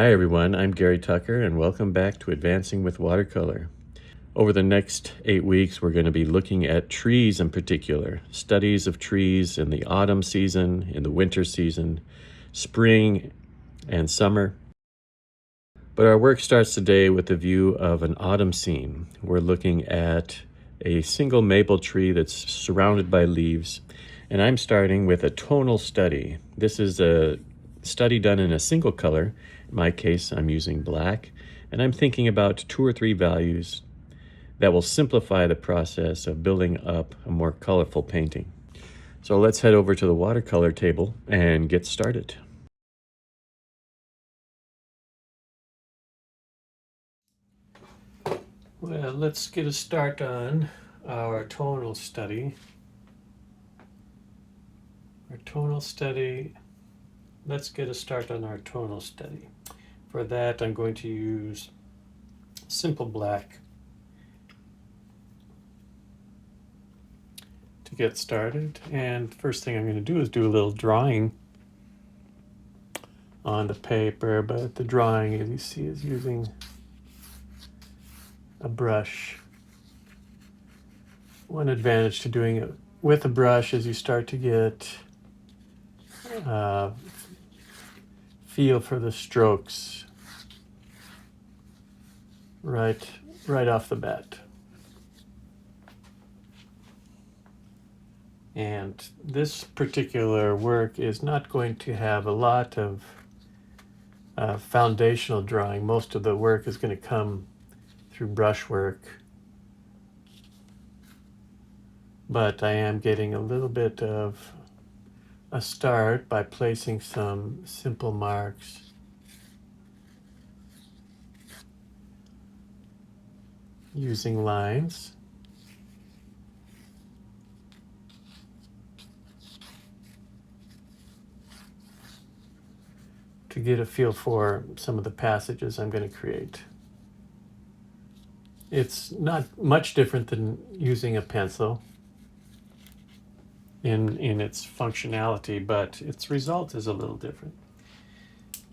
Hi everyone, I'm Gary Tucker and welcome back to Advancing with Watercolor. Over the next 8 weeks, we're going to be looking at trees in particular, studies of trees in the autumn season, in the winter season, spring and summer. But our work starts today with the view of an autumn scene. We're looking at a single maple tree that's surrounded by leaves, and I'm starting with a tonal study. This is a study done in a single color. In my case, I'm using black, and I'm thinking about 2 or 3 values that will simplify the process of building up a more colorful painting. So let's head over to the watercolor table and get started. Well, let's get a start on our tonal study. Let's get a start on our tonal study. For that, I'm going to use simple black to get started. And first thing I'm going to do is do a little drawing on the paper, but the drawing, as you see, is using a brush. One advantage to doing it with a brush is you start to get feel for the strokes right off the bat. And this particular work is not going to have a lot of foundational drawing. Most of the work is going to come through brushwork. But I am getting a little bit of a start by placing some simple marks. Using lines. To get a feel for some of the passages I'm going to create. It's not much different than using a pencil in its functionality, but its result is a little different.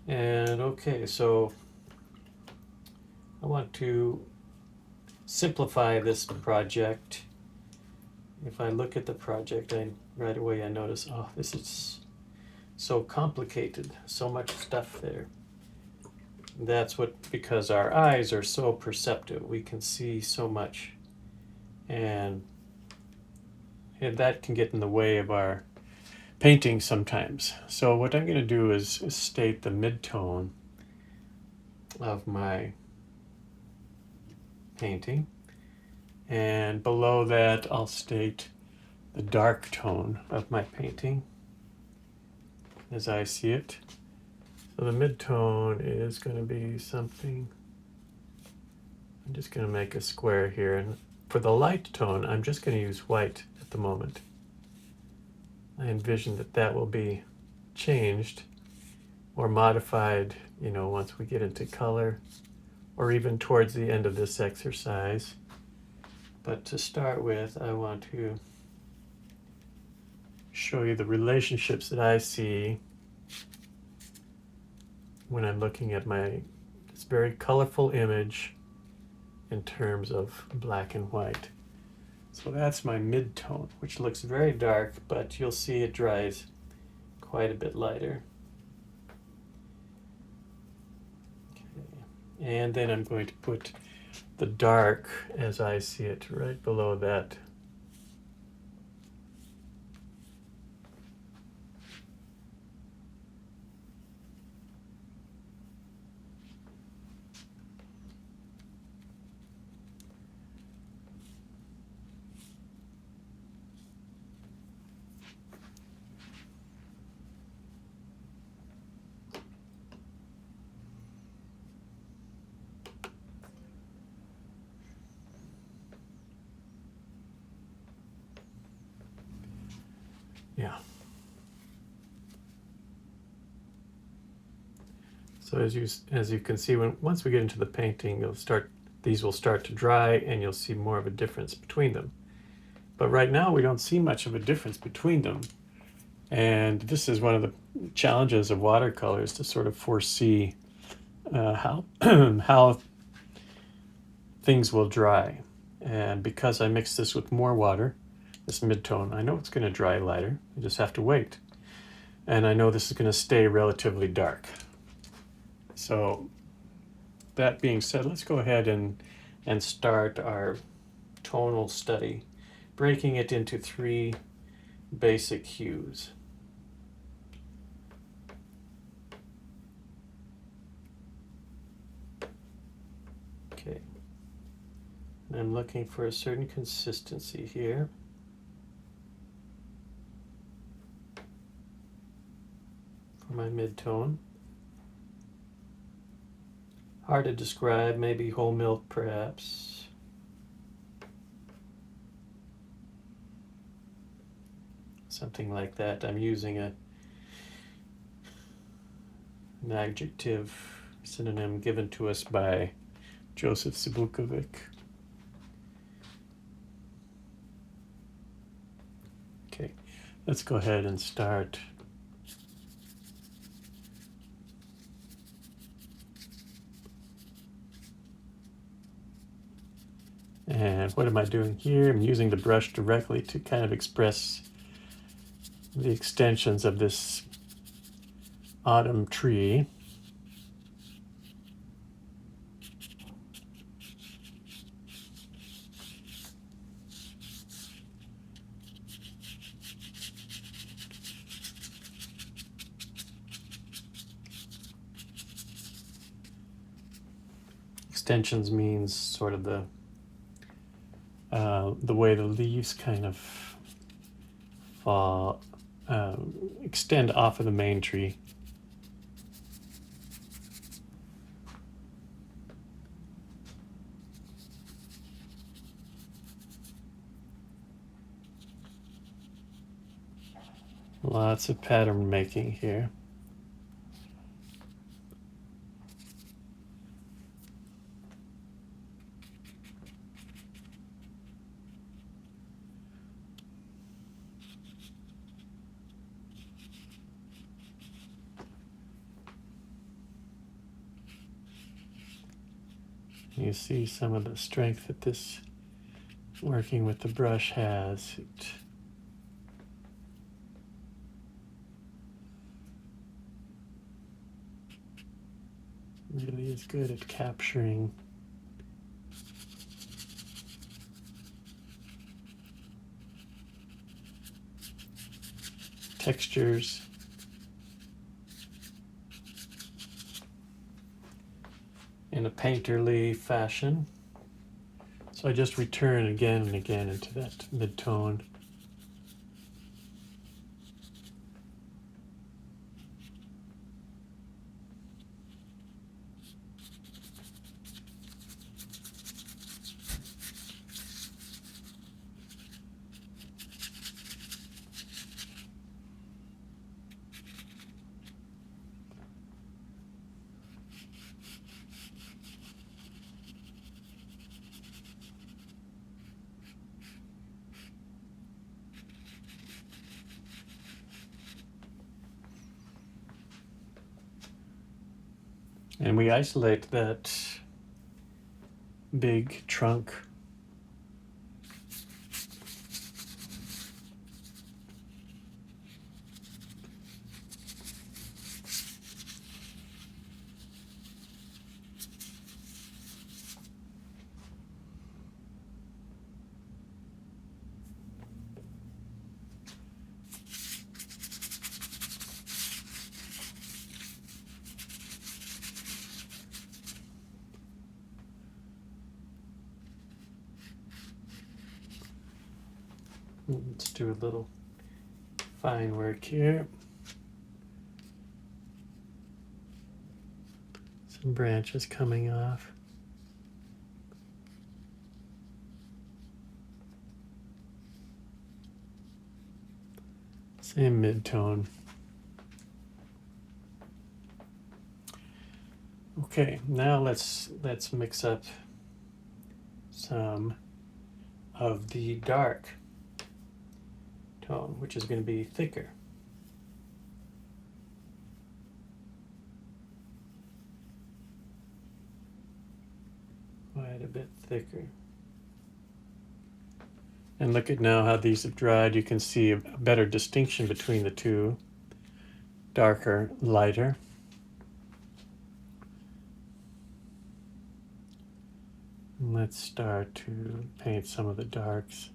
And okay, so I want to simplify this project. If I look at the project, right away I notice, oh, this is so complicated, so much stuff there. That's because our eyes are so perceptive. We can see so much, and that can get in the way of our painting sometimes. So what I'm going to do is state the mid-tone of my painting, and below that I'll state the dark tone of my painting as I see it. So the mid-tone is going to be something, I'm just going to make a square here, and for the light tone I'm just going to use white at the moment. I envision that will be changed or modified, once we get into color or even towards the end of this exercise. But to start with, I want to show you the relationships that I see when I'm looking at this very colorful image in terms of black and white. So that's my mid-tone, which looks very dark, but you'll see it dries quite a bit lighter. Okay. And then I'm going to put the dark, as I see it, right below that. Yeah. So as you can see, once we get into the painting, these will start to dry, and you'll see more of a difference between them. But right now we don't see much of a difference between them. And this is one of the challenges of watercolors, to sort of foresee how how things will dry. And because I mix this with more water, this mid-tone, I know it's going to dry lighter. I just have to wait. And I know this is going to stay relatively dark. So that being said, let's go ahead and start our tonal study, breaking it into 3 basic hues. Okay. And I'm looking for a certain consistency here. For my mid-tone. Hard to describe, maybe whole milk perhaps. Something like that. I'm using an adjective synonym given to us by Joseph Sibukovic. Okay, let's go ahead and start. And what am I doing here? I'm using the brush directly to kind of express the extensions of this autumn tree. Extensions means sort of the way the leaves kind of fall, extend off of the main tree. Lots of pattern making here. You see some of the strength that this working with the brush has. It really is good at capturing textures. In a painterly fashion. So I just return again and again into that mid-tone. And we isolate that big trunk. Let's do a little fine work here. Some branches coming off. Same mid-tone. Okay, now let's mix up some of the dark tone, which is going to be thicker. quite a bit thicker. And look at now how these have dried. You can see a better distinction between the two. Darker, lighter. And let's start to paint some of the darks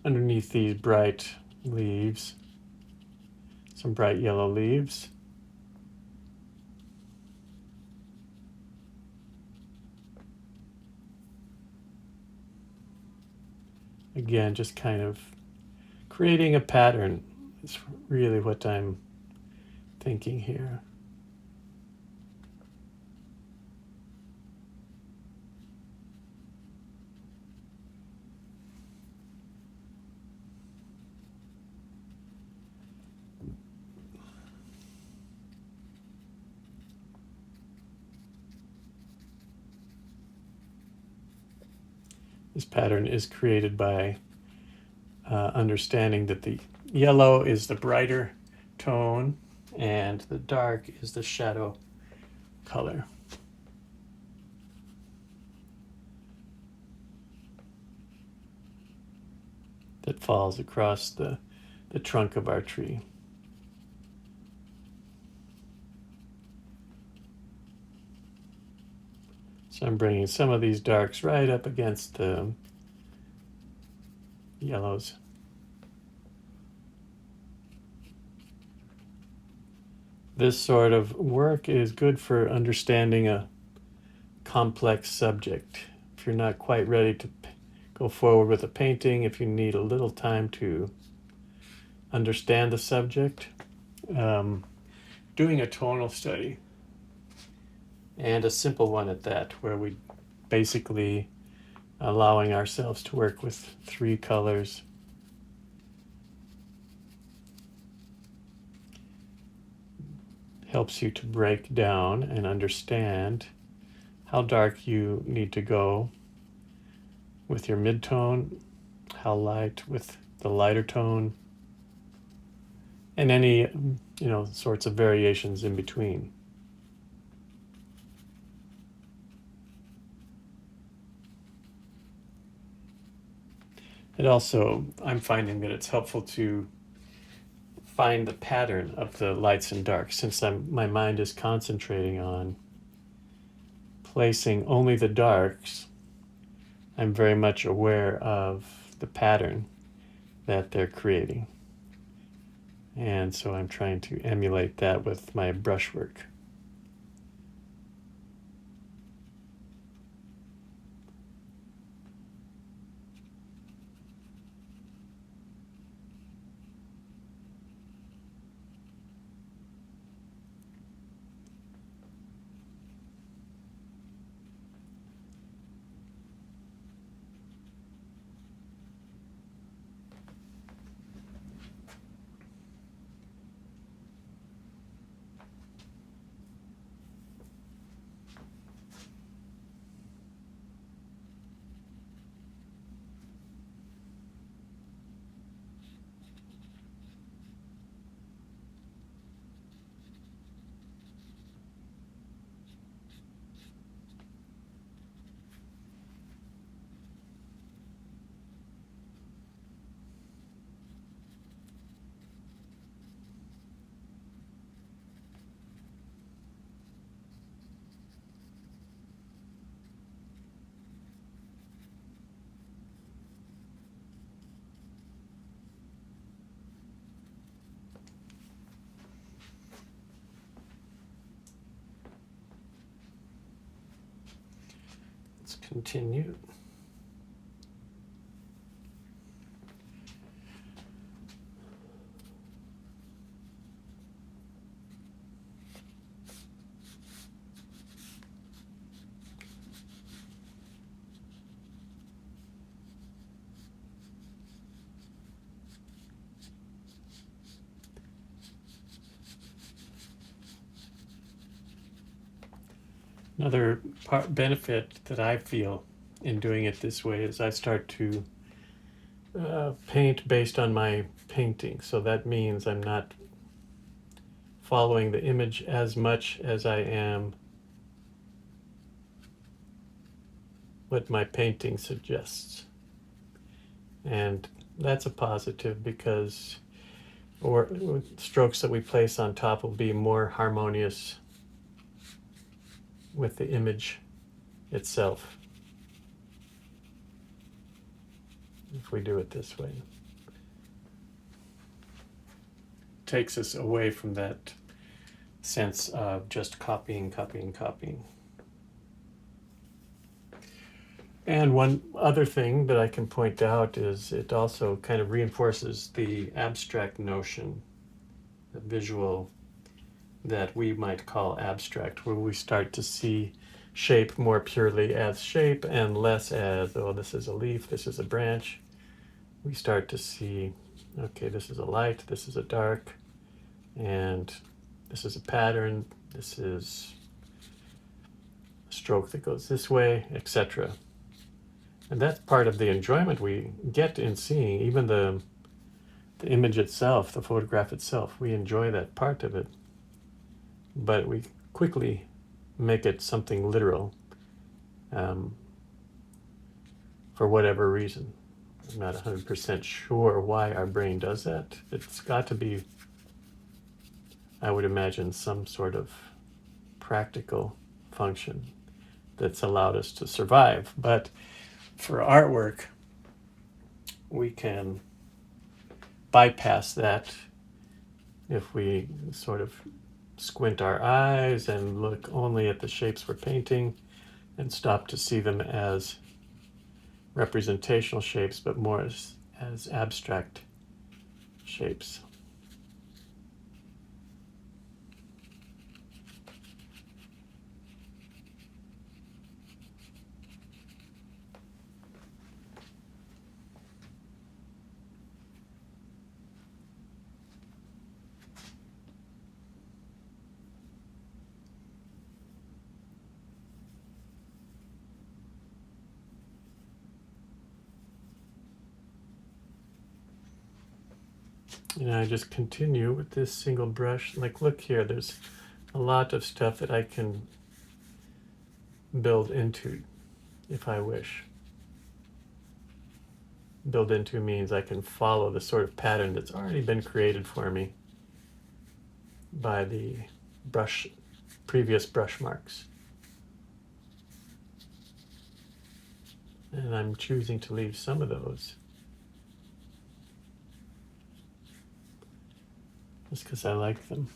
underneath these bright leaves. Some bright yellow leaves. Again, just kind of creating a pattern is really what I'm thinking here. This pattern is created by understanding that the yellow is the brighter tone and the dark is the shadow color. That falls across the trunk of our tree. So I'm bringing some of these darks right up against the yellows. This sort of work is good for understanding a complex subject. If you're not quite ready to go forward with a painting, if you need a little time to understand the subject, doing a tonal study, and a simple one at that, where we basically allowing ourselves to work with 3 colors. Helps you to break down and understand how dark you need to go with your midtone, how light with the lighter tone, and any, sorts of variations in between. It also, I'm finding that it's helpful to find the pattern of the lights and darks, since my mind is concentrating on placing only the darks. I'm very much aware of the pattern that they're creating. And so I'm trying to emulate that with my brushwork. Let's continue. Another benefit that I feel in doing it this way is I start to paint based on my painting. So that means I'm not following the image as much as I am what my painting suggests. And that's a positive because strokes that we place on top will be more harmonious with the image itself if we do it this way. Takes us away from that sense of just copying. And one other thing that I can point out is it also kind of reinforces the abstract notion, the visual that we might call abstract, where we start to see shape more purely as shape and less as, oh, this is a leaf, this is a branch. We start to see, okay, this is a light, this is a dark, and this is a pattern, this is a stroke that goes this way, etc. And that's part of the enjoyment we get in seeing, even the image itself, the photograph itself. We enjoy that part of it, but we quickly make it something literal for whatever reason. I'm not 100% sure why our brain does that. It's got to be, I would imagine, some sort of practical function that's allowed us to survive. But for artwork, we can bypass that if we sort of squint our eyes and look only at the shapes we're painting and stop to see them as representational shapes, but more as abstract shapes. And I just continue with this single brush. Like, look here, there's a lot of stuff that I can build into if I wish. Build into means I can follow the sort of pattern that's already been created for me by the previous brush marks. And I'm choosing to leave some of those just because I like them.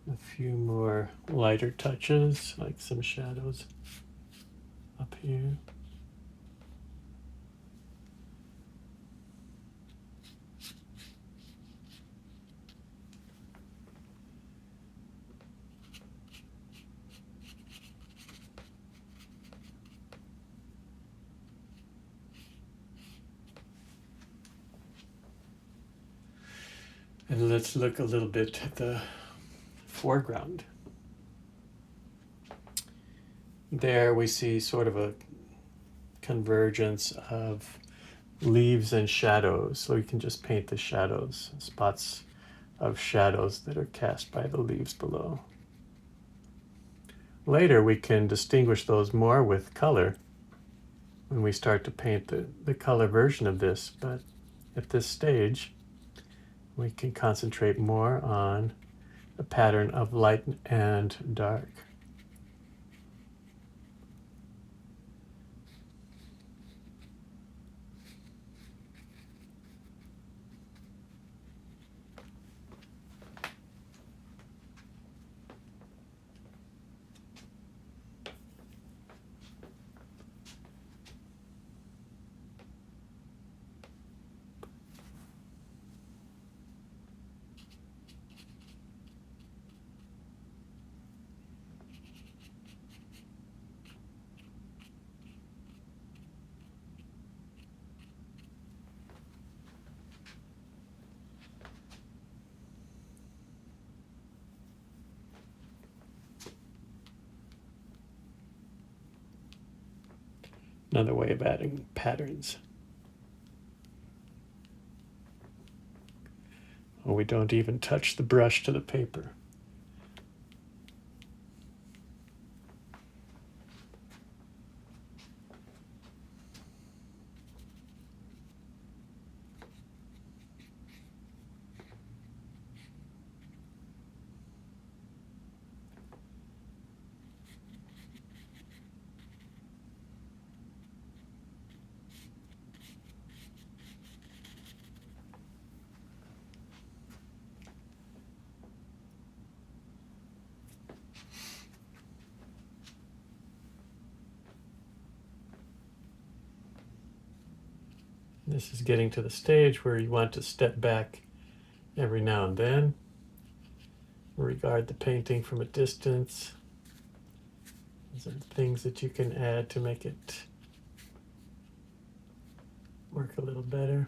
A few more lighter touches, like some shadows up here. And let's look a little bit at the foreground. There we see sort of a convergence of leaves and shadows. So we can just paint the shadows, spots of shadows that are cast by the leaves below. Later we can distinguish those more with color when we start to paint the color version of this, but at this stage we can concentrate more on the pattern of light and dark. Another way of adding patterns. Well, we don't even touch the brush to the paper. This is getting to the stage where you want to step back every now and then, regard the painting from a distance. These are things that you can add to make it work a little better.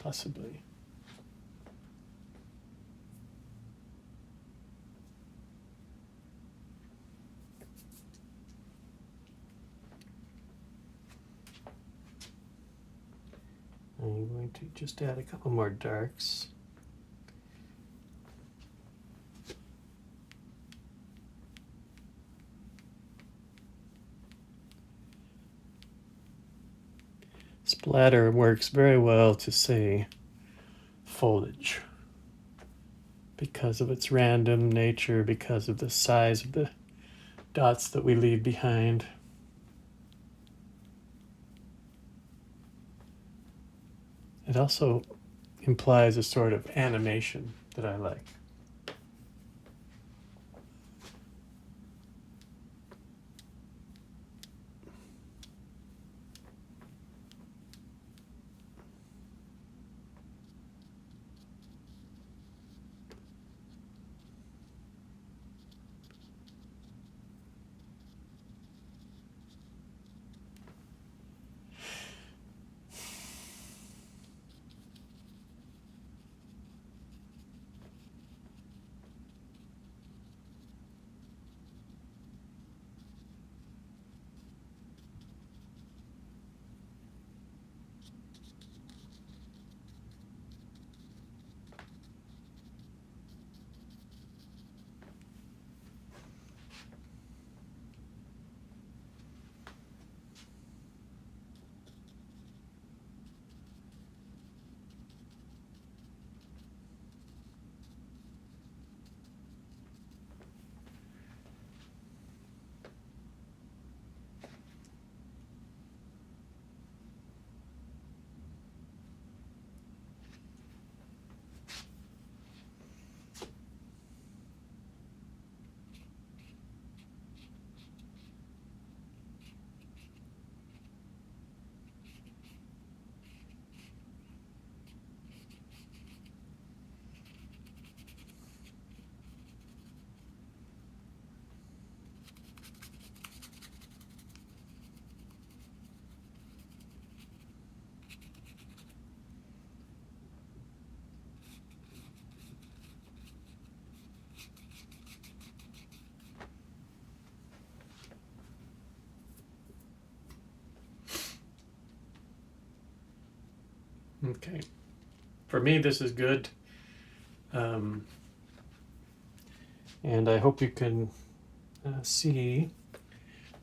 Possibly. I'm going to just add a couple more darks. Splatter works very well to say foliage because of its random nature, because of the size of the dots that we leave behind. It also implies a sort of animation that I like. Okay, for me this is good, and I hope you can see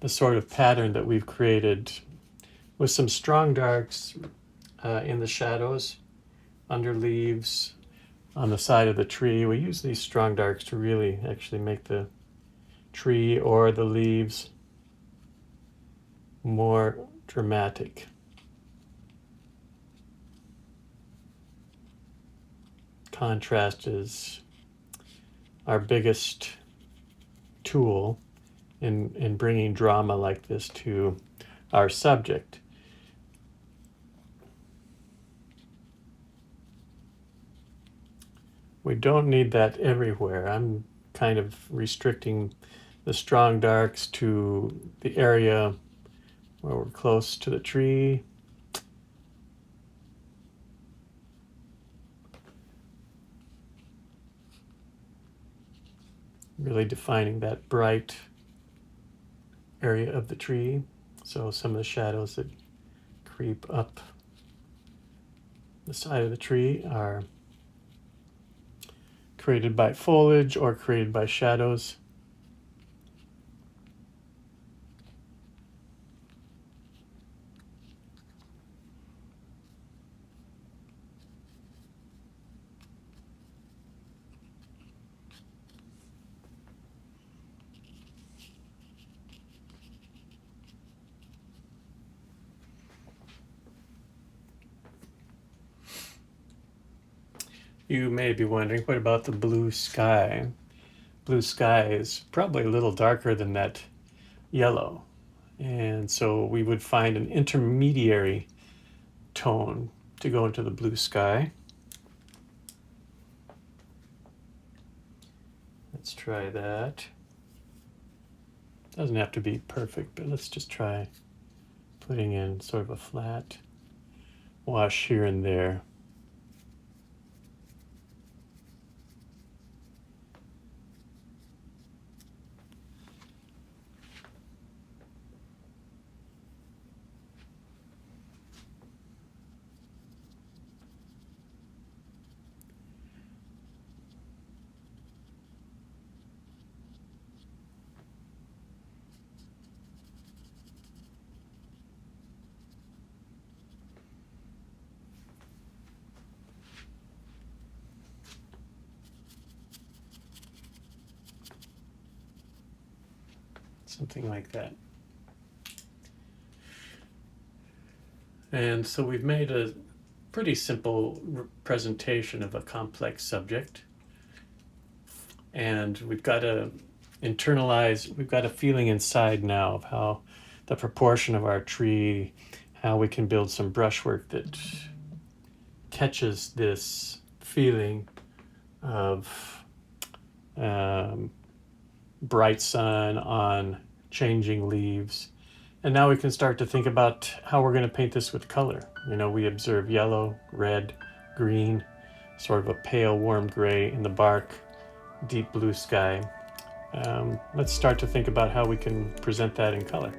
the sort of pattern that we've created with some strong darks in the shadows, under leaves, on the side of the tree. We use these strong darks to really actually make the tree or the leaves more dramatic. Contrast is our biggest tool in bringing drama like this to our subject. We don't need that everywhere. I'm kind of restricting the strong darks to the area where we're close to the tree. Really defining that bright area of the tree. So some of the shadows that creep up the side of the tree are created by foliage or created by shadows. You may be wondering, what about the blue sky? Blue sky is probably a little darker than that yellow. And so we would find an intermediary tone to go into the blue sky. Let's try that. Doesn't have to be perfect, but let's just try putting in sort of a flat wash here and there. Something like that. And so we've made a pretty simple presentation of a complex subject. And we've got to internalize, we've got a feeling inside now of how the proportion of our tree, how we can build some brushwork that catches this feeling of bright sun on changing leaves. And now we can start to think about how we're going to paint this with color. You know, we observe yellow, red, green, sort of a pale warm gray in the bark, deep blue sky. Let's start to think about how we can present that in color.